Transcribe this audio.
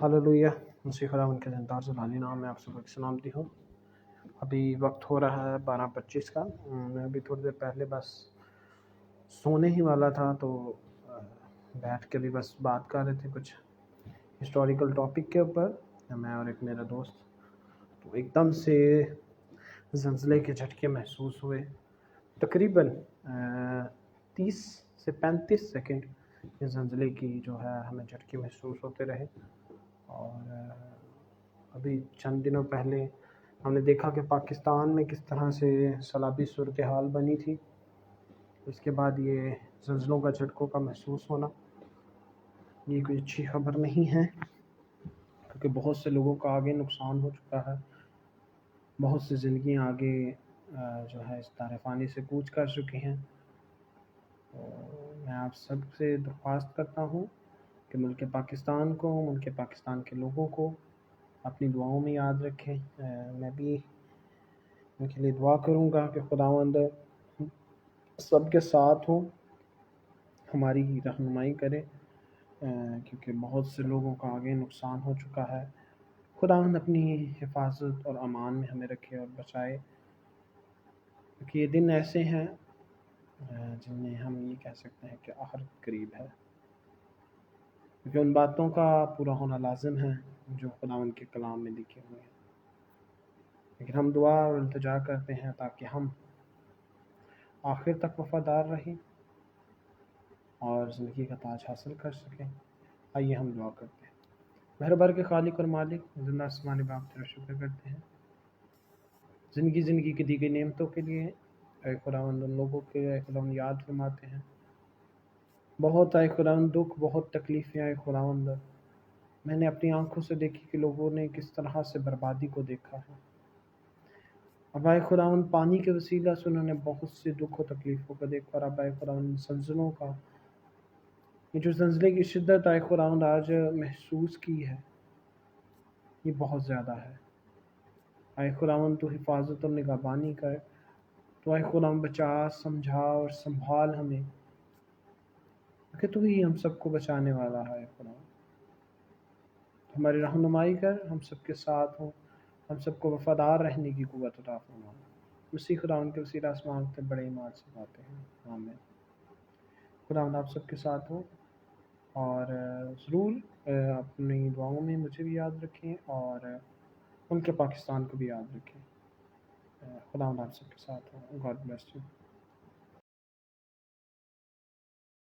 Hallelujah. मसीह खुदावंद के ज़िंदा ज़लाली नाम में आप सबको सलामती हूँ। अभी वक्त हो रहा है 12:25 का। मैं अभी थोड़ी देर पहले बस सोने ही वाला था, तो बैठ के भी बस बात कर रहे थे कुछ हिस्टोरिकल टॉपिक के ऊपर, मैं और एक मेरा दोस्त। तो एकदम से ज़लज़ले के झटके महसूस हुए। तकरीबन 30 से 35 सेकंड इस ज़लज़ले की जो है हमें झटके महसूस होते रहे। और अभी चंद दिनों पहले हमने देखा कि पाकिस्तान में किस तरह से सलाबी सूरत हाल बनी थी। इसके बाद ये ज़लज़लों का झटकों का महसूस होना, ये कोई अच्छी खबर नहीं है, क्योंकि बहुत से लोगों का आगे नुकसान हो चुका है। बहुत सी ज़िंदगियाँ आगे जो है इस तारफ़ानी से कूच कर चुकी हैं। तो मैं आप सब से दरख्वास्त करता हूँ कि मुल्क पाकिस्तान को, मुल्क पाकिस्तान के लोगों को अपनी दुआओं में याद रखें। मैं भी उनके लिए दुआ करूँगा कि खुदावंद सबके साथ हो, हमारी रहनुमाई करे, क्योंकि बहुत से लोगों का आगे नुकसान हो चुका है। खुदावंद अपनी हिफाजत और अमान में हमें रखे और बचाए, क्योंकि ये दिन ऐसे हैं जिनमें हम ये कह सकते हैं कि आखिर करीब है, क्योंकि उन बातों का पूरा होना लाजिम है जो खुदावंद के कलाम में लिखे हुए हैं। लेकिन हम दुआ और इल्तिजा करते हैं ताकि हम आखिर तक वफादार रहें और ज़िंदगी का ताज हासिल कर सकें। आइए हम दुआ करते हैं। मेहरबान के खालिक और मालिक, ज़िंदा आसमानी बाप तेरा शुक्र करते हैं ज़िंदगी की दी गई नेमतों के लिए। ऐ खुदावंद उन लोगों के ऐ खुदावंद याद फरमाते हैं, बहुत ऐ खुदावंद दुख, बहुत तकलीफ़ें ऐ खुदावंद मैंने अपनी आंखों से देखी कि लोगों ने किस तरह से बर्बादी को देखा है। अब ऐ खुदावंद पानी के वसीला से उन्होंने बहुत से दुख और तकलीफ़ों को देखा। और अब ऐ खुदावंद ज़लज़लों का, ये जो ज़लज़ले की शिद्दत ऐ खुदावंद आज महसूस की है, ये बहुत ज़्यादा है। ऐ खुदावंद तू हिफाजत और निगहबानी कर, तो ऐ खुदावंद बचा, समझा और संभाल हमें, क्योंकि तू ही हम सबको बचाने वाला है। खुदावंद हमारी रहनुमाई कर, हम सबके साथ हो, हम सबको वफादार रहने की कुव्वत अता फरमा। मसीह खुदावंद के वसीला आसमान से बड़े ईमान से बातें हैं, आमीन। खुदावंद आप सबके साथ हो, और ज़रूर अपनी दुआओं में मुझे भी याद रखें और उनके पाकिस्तान को भी याद रखें। खुदावंद आप सबके साथ हो। God bless you.